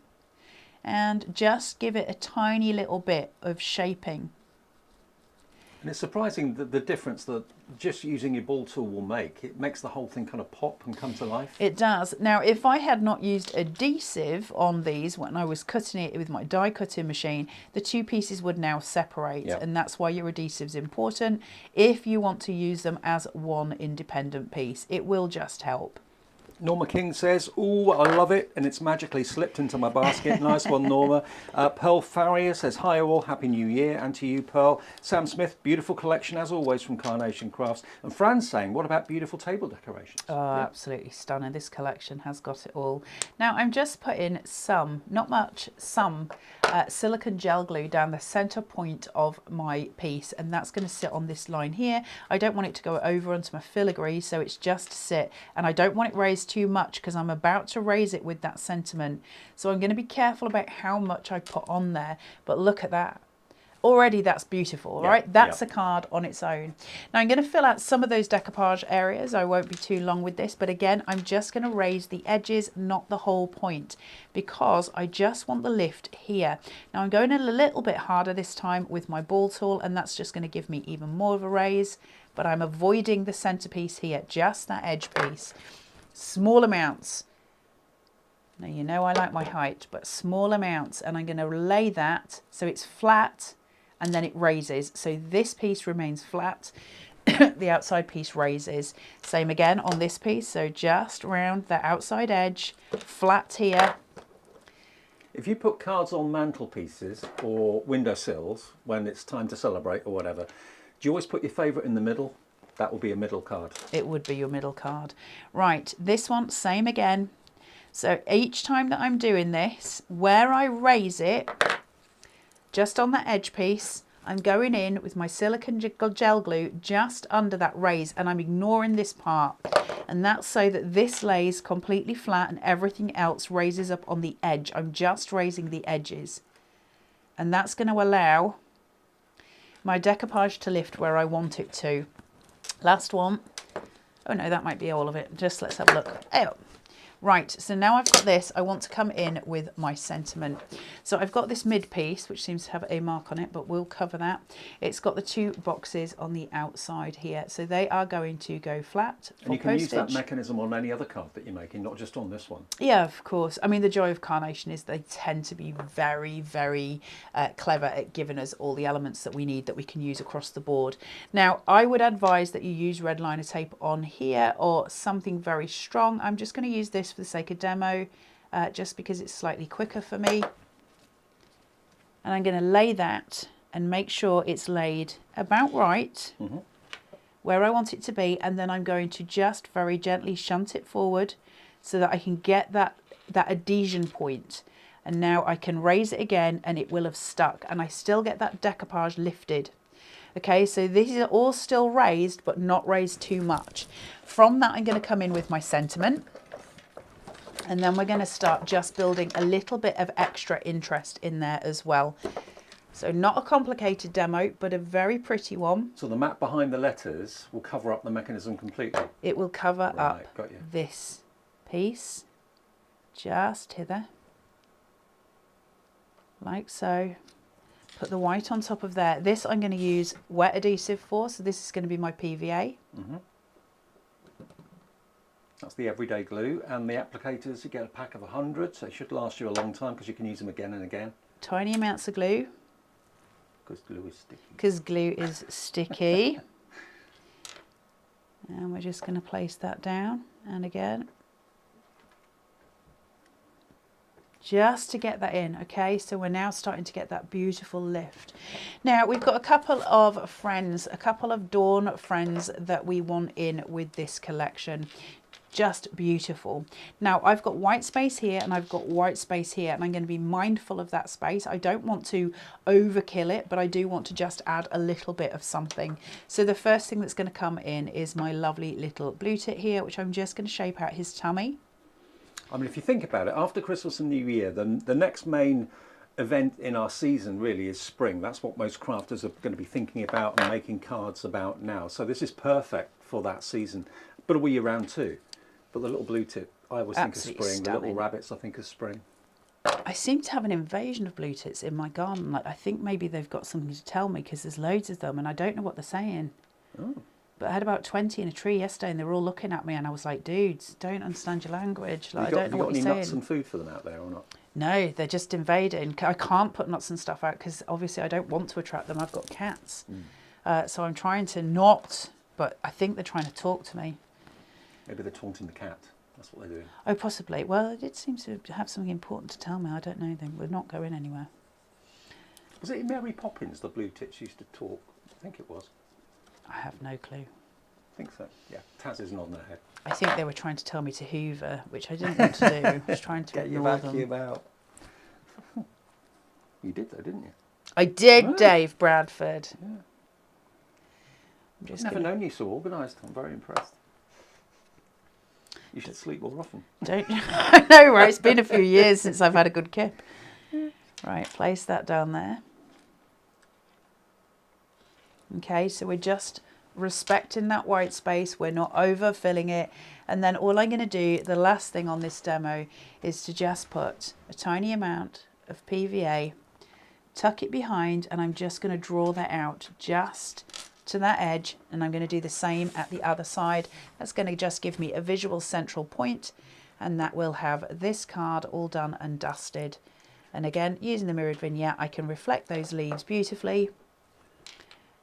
and just give it a tiny little bit of shaping. And it's surprising the difference that just using your ball tool will make. It makes the whole thing kind of pop and come to life. It does. Now, if I had not used adhesive on these when I was cutting it with my die cutting machine, the two pieces would now separate. Yep. And that's why your adhesive is important. If you want to use them as one independent piece, it will just help. Norma King says, "Ooh, I love it," and it's magically slipped into my basket. Nice one, Norma. Pearl Farrier says, "Hi all, Happy New Year," and to you, Pearl. Sam Smith, beautiful collection as always from Carnation Crafts. And Fran's saying, "What about beautiful table decorations?" Oh, yeah. Absolutely stunning. This collection has got it all. Now I'm just putting some, not much, some silicone gel glue down the center point of my piece, and that's going to sit on this line here. I don't want it to go over onto my filigree, so it's just to sit, and I don't want it raised too much because I'm about to raise it with that sentiment. So I'm going to be careful about how much I put on there, but look at that. Already that's beautiful, Yeah, right? That's yeah. a card on its own. Now I'm going to fill out some of those decoupage areas. I won't be too long with this, but again, I'm just going to raise the edges, not the whole point, because I just want the lift here. Now I'm going a little bit harder this time with my ball tool, and that's just going to give me even more of a raise, but I'm avoiding the centerpiece here, just that edge piece. Small amounts. Now you know I like my height, but small amounts, and I'm going to lay that so it's flat and then it raises. So this piece remains flat, the outside piece raises. Same again on this piece, so just round the outside edge, flat here. If you put cards on mantelpieces or windowsills when it's time to celebrate or whatever, do you always put your favourite in the middle? That will be a middle card. It would be your middle card. Right, this one, same again. So each time that I'm doing this, where I raise it, just on that edge piece, I'm going in with my silicone gel glue just under that raise, and I'm ignoring this part. And that's so that this lays completely flat and everything else raises up on the edge. I'm just raising the edges. And that's going to allow my decoupage to lift where I want it to. Last one. Oh no, that might be all of it. Just let's have a look. Oh. Right, so now I've got this, I want to come in with my sentiment. So I've got this mid piece, which seems to have a mark on it, but we'll cover that. It's got the two boxes on the outside here, so they are going to go flat for And you can postage. use that mechanism on any other card that you're making, not just on this one. Yeah, of course. I mean, the joy of Carnation is they tend to be very, very clever at giving us all the elements that we need that we can use across the board. Now, I would advise that you use red liner tape on here or something very strong. I'm just going to use this for the sake of demo, just because it's slightly quicker for me. And I'm going to lay that and make sure it's laid about right, where I want it to be, and then I'm going to just very gently shunt it forward so that I can get that adhesion point. And now I can raise it again and it will have stuck, and I still get that decoupage lifted. Okay, so these are all still raised, but not raised too much. From that, I'm going to come in with my sentiment. And then we're going to start just building a little bit of extra interest in there as well. So not a complicated demo, but a very pretty one. So the map behind the letters will cover up the mechanism completely? It will cover up got you. this piece, just hither, like so. Put the white on top of there. This I'm going to use wet adhesive for, so this is going to be my PVA. That's the everyday glue, and the applicators, you get a pack of 100, so it should last you a long time because you can use them again and again. Tiny amounts of glue. Because glue is sticky. Because glue is sticky. And we're just going to place that down, and again. Just to get that in, okay? So we're now starting to get that beautiful lift. Now, we've got a couple of friends, a couple of Dawn friends that we want in with this collection. Just beautiful. Now I've got white space here and I've got white space here, and I'm going to be mindful of that space. I don't want to overkill it, but I do want to just add a little bit of something. So the first thing that's going to come in is my lovely little blue tit here, which I'm just going to shape out his tummy. I mean, if you think about it, after Christmas and New Year, the next main event in our season really is spring. That's what most crafters are going to be thinking about and making cards about now. So this is perfect for that season, but all year round too. But the little blue tip, I always think of spring. Absolutely The little stunning. rabbits, I think of spring. I seem to have an invasion of blue tits in my garden. Like, I think maybe they've got something to tell me because there's loads of them and I don't know what they're saying. Oh. But I had about 20 in a tree yesterday and they were all looking at me and I was like, dudes, don't understand your language. Like, I don't know what you're saying. Have you got any nuts and food for them out there or not? No, they're just invading. I can't put nuts and stuff out because obviously I don't want to attract them. I've got cats. So I'm trying to not, but I think they're trying to talk to me. Maybe they're taunting the cat. That's what they're doing. Oh, possibly. Well, it did seem to have something important to tell me. I don't know then. We're not going anywhere. Was it in Mary Poppins the blue tits used to talk? I think it was. I have no clue. I think so. Yeah, Taz is nodding her head. I think they were trying to tell me to hoover, which I didn't want to do. I was trying to Get your ignore vacuum them. out. You did though, didn't you? I did, Oh. Dave Bradford. Yeah. I'm just I've never gonna, known you so organised. I'm very impressed. You should sleep more often. don't. I know, right? It's been a few years since I've had a good kip. Right, place that down there. Okay, so we're just respecting that white space. We're not overfilling it. And then all I'm going to do, the last thing on this demo, is to just put a tiny amount of PVA, tuck it behind, and I'm just going to draw that out just to that edge, and I'm going to do the same at the other side. That's going to just give me a visual central point, and that will have this card all done and dusted. And again, using the mirrored vignette, I can reflect those leaves beautifully,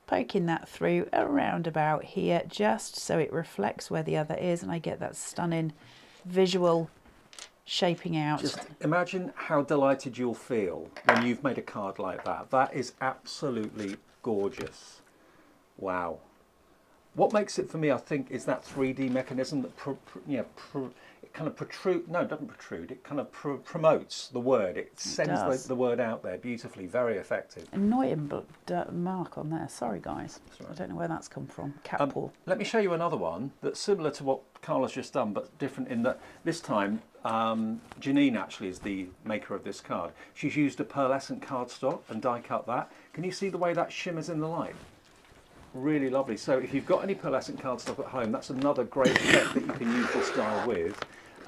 poking that through around about here just so it reflects where the other is, and I get that stunning visual shaping out. Just imagine how delighted you'll feel when you've made a card like that. That is absolutely gorgeous. Wow. What makes it for me, I think, is that 3D mechanism that it kind of protrude. No, it doesn't protrude. It kind of promotes the word. It sends the word out there beautifully. Very effective. Annoying mark on there. Sorry, guys. Right. I don't know where that's come from. Cat paw. Let me show you another one that's similar to what Carla's just done, but different in that this time Janine actually is the maker of this card. She's used a pearlescent cardstock and die cut that. Can you see the way that shimmers in the light? Really lovely. So if you've got any pearlescent cardstock at home, that's another great effect that you can use this style with.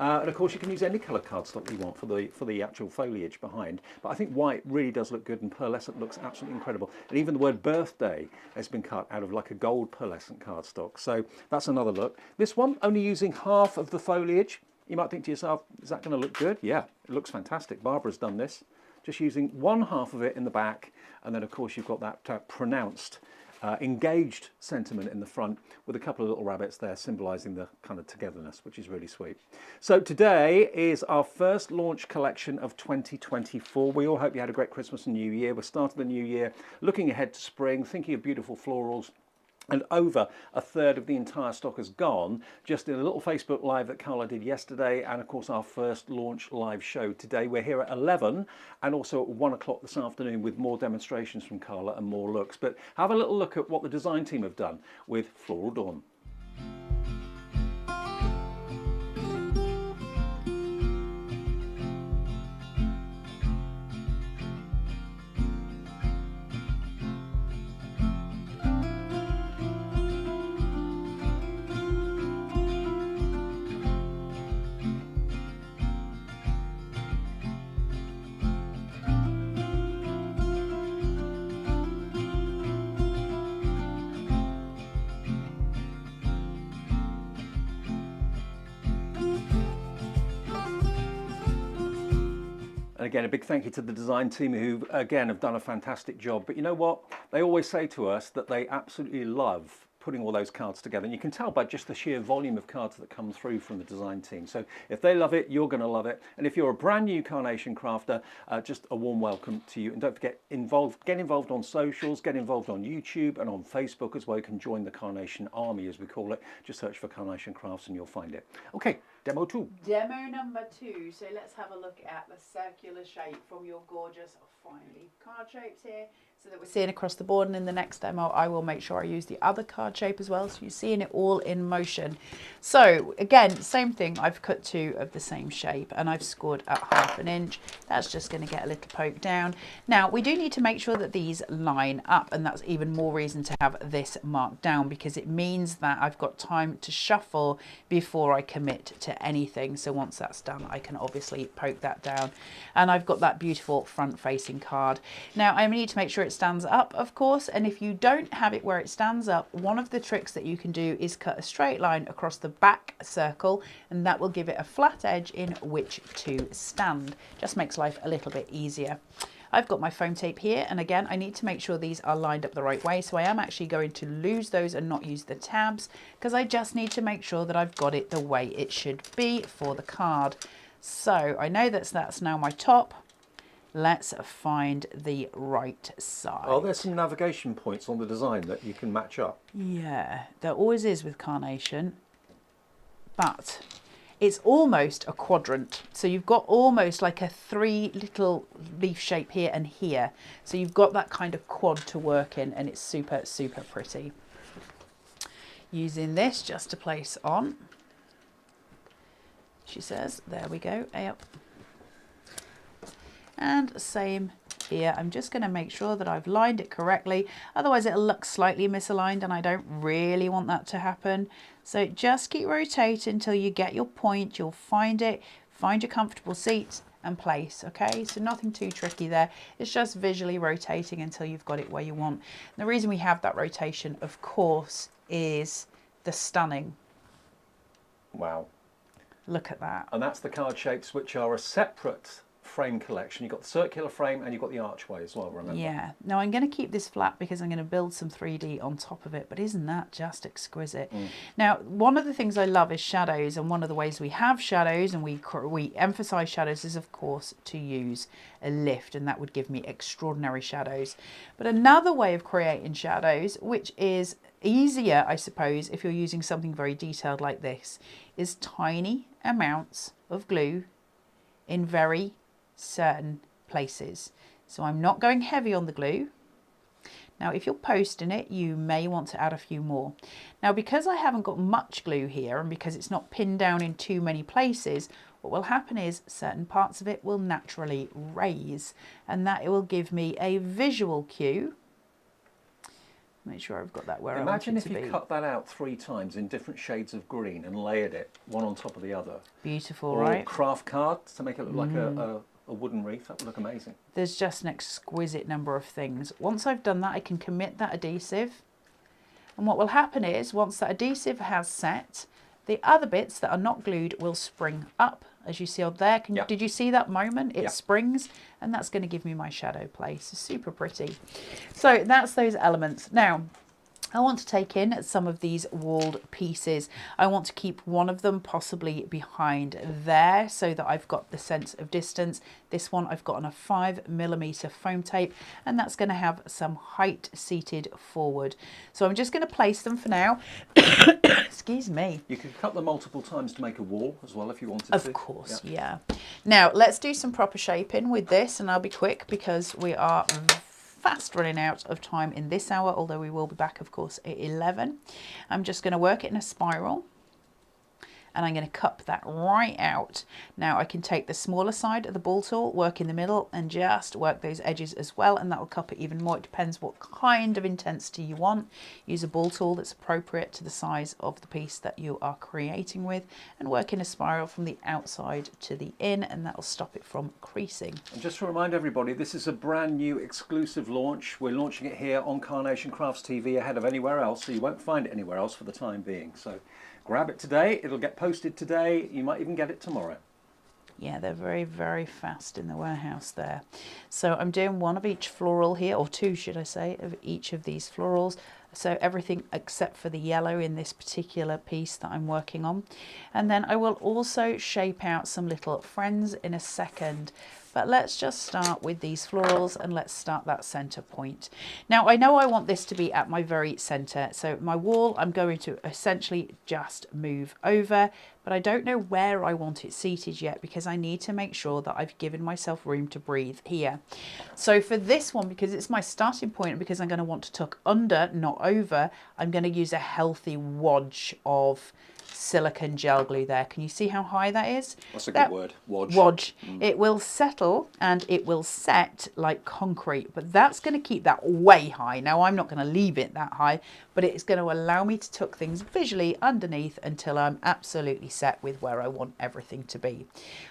And of course you can use any colour cardstock you want for the actual foliage behind. But I think white really does look good, and pearlescent looks absolutely incredible. And even the word birthday has been cut out of like a gold pearlescent cardstock. So that's another look. This one only using half of the foliage. You might think to yourself, is that going to look good? Yeah, it looks fantastic. Barbara's done this. Just using one half of it in the back, and then of course you've got that pronounced engaged sentiment in the front with a couple of little rabbits there symbolising the kind of togetherness, which is really sweet. So today is our first launch collection of 2024. We all hope you had a great Christmas and New Year. We're starting the new year, looking ahead to spring, thinking of beautiful florals. And over a third of the entire stock has gone, just in a little Facebook Live that Carla did yesterday, and of course our first launch live show today. We're here at 11 and also at 1 o'clock this afternoon with more demonstrations from Carla and more looks. But have a little look at what the design team have done with Floral Dawn. Again, a big thank you to the design team who, again, have done a fantastic job. But you know what? They always say to us that they absolutely love putting all those cards together. And you can tell by just the sheer volume of cards that come through from the design team. So if they love it, you're going to love it. And if you're a brand new Carnation crafter, just a warm welcome to you. And don't forget, get involved on socials, get involved on YouTube and on Facebook as well. You can join the Carnation Army, as we call it. Just search for Carnation Crafts and you'll find it. Okay. Demo 2. Demo number 2. So let's have a look at the circular shape from your gorgeous fine leaf card shapes here, so that we're seeing across the board. And in the next demo I will make sure I use the other card shape as well, so you're seeing it all in motion. So again, same thing, I've cut 2 of the same shape and I've scored at 1/2 inch. That's just going to get a little poke down. Now we do need to make sure that these line up, and that's even more reason to have this marked down, because it means that I've got time to shuffle before I commit to anything. So once that's done, I can obviously poke that down, and I've got that beautiful front facing card. Now I need to make sure it stands up, of course, and if you don't have it where it stands up, one of the tricks that you can do is cut a straight line across the back circle, and that will give it a flat edge in which to stand. Just makes life a little bit easier. I've got my foam tape here, and again I need to make sure these are lined up the right way, so I am actually going to lose those and not use the tabs, because I just need to make sure that I've got it the way it should be for the card. So I know that's now my top. Let's find the right side. Oh, there's some navigation points on the design that you can match up. Yeah, there always is with Carnation, but it's almost a quadrant. So you've got almost like a 3 little leaf shape here and here. So you've got that kind of quad to work in, and it's super, super pretty. Using this just to place on, she says, there we go, up. And same here. I'm just going to make sure that I've lined it correctly, otherwise it'll look slightly misaligned and I don't really want that to happen. So just keep rotating until you get your point. You'll find it, find your comfortable seat and place. Okay, so nothing too tricky there. It's just visually rotating until you've got it where you want. And the reason we have that rotation, of course, is the stunning. Wow. Look at that. And that's the card shapes, which are a separate frame collection. You've got the circular frame and you've got the archway as well, remember? Yeah. Now I'm going to keep this flat because I'm going to build some 3D on top of it, but isn't that just exquisite? Now, one of the things I love is shadows, and one of the ways we have shadows and we emphasize shadows is, of course, to use a lift, and that would give me extraordinary shadows. But another way of creating shadows, which is easier, I suppose, if you're using something very detailed like this, is tiny amounts of glue in very certain places. So I'm not going heavy on the glue. Now if you're posting it, you may want to add a few more. Now because I haven't got much glue here, and because it's not pinned down in too many places, what will happen is certain parts of it will naturally raise, and that it will give me a visual cue. Make sure I've got that where I want it to be. Imagine if you cut that out 3 times in different shades of green and layered it one on top of the other. Beautiful, or right? Craft cards to make it look like a wooden wreath. That would look amazing. There's just an exquisite number of things. Once I've done that, I can commit that adhesive. And what will happen is, once that adhesive has set, the other bits that are not glued will spring up, as you see on there. Did you see that moment? It springs, and that's going to give me my shadow place. It's super pretty. So that's those elements. Now, I want to take in some of these walled pieces. I want to keep one of them possibly behind there so that I've got the sense of distance. This one I've got on a 5mm foam tape, and that's going to have some height seated forward. So I'm just going to place them for now. Excuse me. You could cut them multiple times to make a wall as well if you wanted to. Of course, yeah. Now let's do some proper shaping with this, and I'll be quick because we are fast running out of time in this hour, although we will be back, of course, at 11. I'm just going to work it in a spiral, and I'm going to cup that right out. Now I can take the smaller side of the ball tool, work in the middle, and just work those edges as well, and that will cup it even more. It depends what kind of intensity you want. Use a ball tool that's appropriate to the size of the piece that you are creating with, and work in a spiral from the outside to the in, and that will stop it from creasing. And just to remind everybody, this is a brand new exclusive launch. We're launching it here on Carnation Crafts TV ahead of anywhere else, so you won't find it anywhere else for the time being. So grab it today, it'll get posted today, you might even get it tomorrow. Yeah, they're very, very fast in the warehouse there. So I'm doing one of each floral here, or 2 should I say, of each of these florals. So everything except for the yellow in this particular piece that I'm working on. And then I will also shape out some little friends in a second. But let's just start with these florals, and let's start that center point. Now I know I want this to be at my very center, so my wall I'm going to essentially just move over, but I don't know where I want it seated yet because I need to make sure that I've given myself room to breathe here. So for this one, because it's my starting point, because I'm going to want to tuck under, not over, I'm going to use a healthy wodge of silicone gel glue there. Can you see how high that is? That's a good word, wodge. Wodge. It will settle and it will set like concrete, but that's going to keep that way high. Now I'm not going to leave it that high, but it's going to allow me to tuck things visually underneath until I'm absolutely set with where I want everything to be.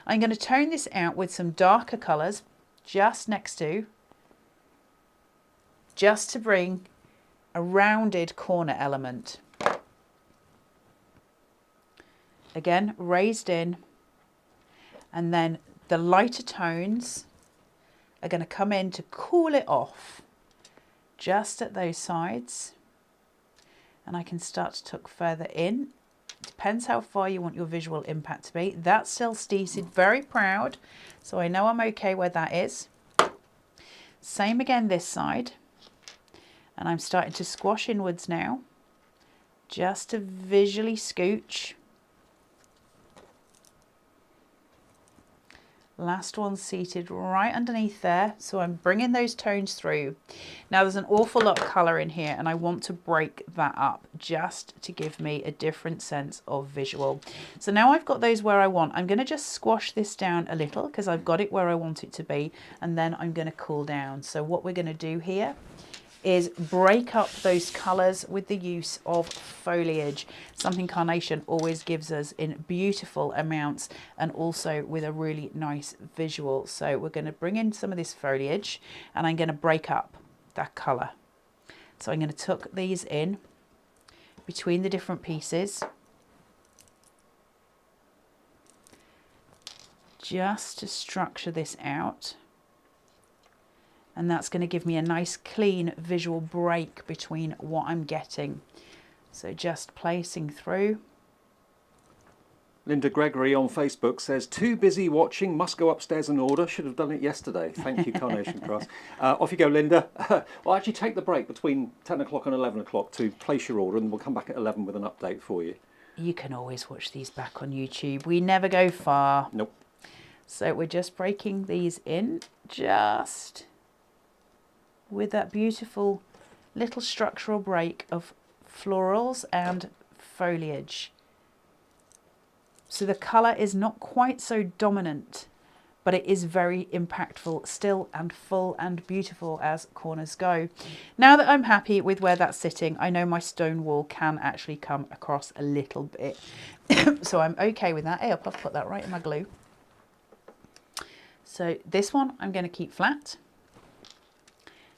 I'm going to tone this out with some darker colours just next to, just to bring a rounded corner element. Again, raised in, and then the lighter tones are going to come in to cool it off just at those sides, and I can start to tuck further in. Depends how far you want your visual impact to be. That's still steeced, very proud, so I know I'm okay where that is. Same again this side, and I'm starting to squash inwards now, just to visually scooch. Last one seated right underneath there. So I'm bringing those tones through. Now there's an awful lot of colour in here and I want to break that up just to give me a different sense of visual. So now I've got those where I want. I'm going to just squash this down a little because I've got it where I want it to be, and then I'm going to cool down. So what we're going to do here is break up those colours with the use of foliage, something Carnation always gives us in beautiful amounts and also with a really nice visual. So we're going to bring in some of this foliage and I'm going to break up that colour. So I'm going to tuck these in between the different pieces just to structure this out. And that's going to give me a nice clean visual break between what I'm getting. So just placing through. Linda Gregory on Facebook says, too busy watching, must go upstairs and order. Should have done it yesterday. Thank you, Carnation Cross. Off you go, Linda. Well, actually take the break between 10 o'clock and 11 o'clock to place your order, and we'll come back at 11 with an update for you. You can always watch these back on YouTube. We never go far. Nope. So we're just breaking these in just with that beautiful little structural break of florals and foliage. So the colour is not quite so dominant, but it is very impactful still and full and beautiful as corners go. Now that I'm happy with where that's sitting, I know my stone wall can actually come across a little bit. So I'm okay with that. Hey, I'll put that right in my glue. So this one I'm going to keep flat.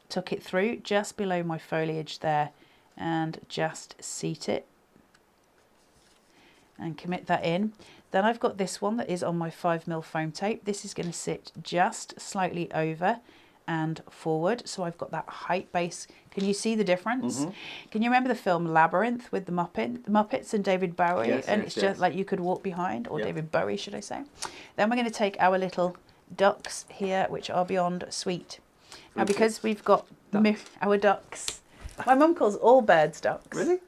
Tuck it through just below my foliage there and just seat it and commit that in. Then I've got this one that is on my 5mm foam tape. This is going to sit just slightly over and forward, so I've got that height base. Can you see the difference? Mm-hmm. Can you remember the film Labyrinth with the Muppets and David Bowie? Yes, and yes, it's yes. just like you could walk behind, or Yep. David Bowie should I say. Then we're going to take our little ducks here, which are beyond sweet. Now because we've got our ducks, my mum calls all birds ducks. Really?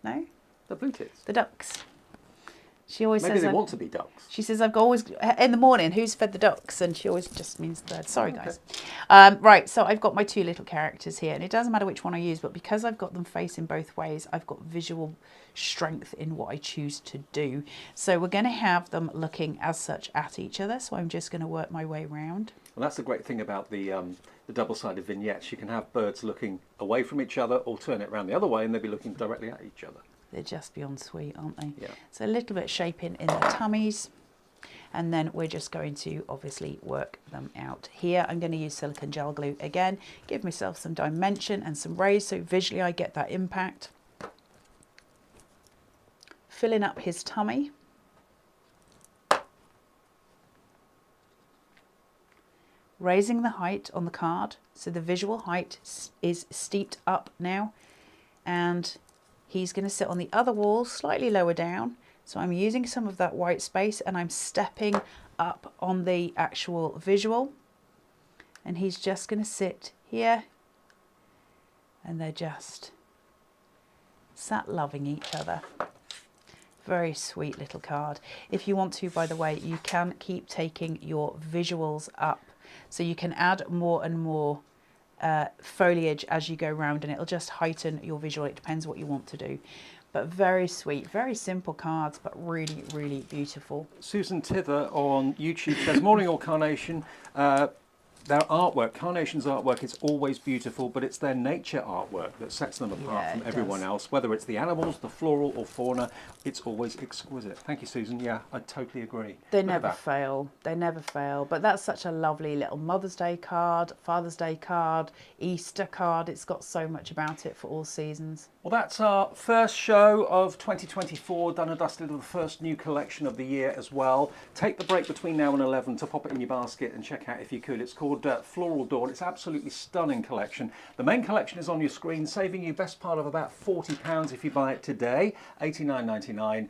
No? The blue tits? The ducks. She always Maybe says... they want to be ducks. She says, I've always, in the morning, who's fed the ducks? And she always just means the birds. Sorry, Okay. guys. Right, so I've got my two little characters here. And it doesn't matter which one I use, but because I've got them facing both ways, I've got visual strength in what I choose to do. So we're going to have them looking as such at each other. So I'm just going to work my way round. Well, that's the great thing about the double-sided vignettes. You can have birds looking away from each other or turn it around the other way and they'll be looking directly at each other. They're just beyond sweet, aren't they? Yeah. So a little bit shaping in the tummies. And then we're just going to obviously work them out. Here I'm going to use silicone gel glue again, give myself some dimension and some raise so visually I get that impact. Filling up his tummy. Raising the height on the card, so the visual height is steeped up now, and he's going to sit on the other wall slightly lower down. So I'm using some of that white space and I'm stepping up on the actual visual, and he's just going to sit here and they're just sat loving each other. Very sweet little card. If you want to, by the way, you can keep taking your visuals up. So you can add more and more foliage as you go round, and it'll just heighten your visual. It depends what you want to do. But very sweet, very simple cards, but really, really beautiful. Susan Tither on YouTube says, morning all Carnation. Their artwork, Carnation's artwork, is always beautiful, but it's their nature artwork that sets them apart from everyone else. Whether it's the animals, the floral or fauna, it's always exquisite. Thank you, Susan. Yeah, I totally agree. They never fail. They never fail. But that's such a lovely little Mother's Day card, Father's Day card, Easter card. It's got so much about it for all seasons. Well, that's our first show of 2024, done and dusted with the first new collection of the year as well. Take the break between now and 11 to pop it in your basket and check out if you could. It's called Floral Dawn. It's absolutely stunning collection. The main collection is on your screen, saving you best part of about £40 if you buy it today, $89.99,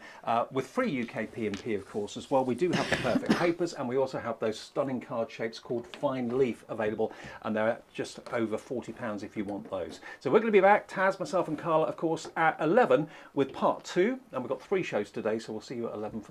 with free UK P&P of course as well. We do have the perfect papers, and we also have those stunning card shapes called Fine Leaf available, and they're just over £40 if you want those. So we're going to be back, Taz, myself and Carla, of course, at 11 with part 2, and we've got 3 shows today, so we'll see you at 11 for the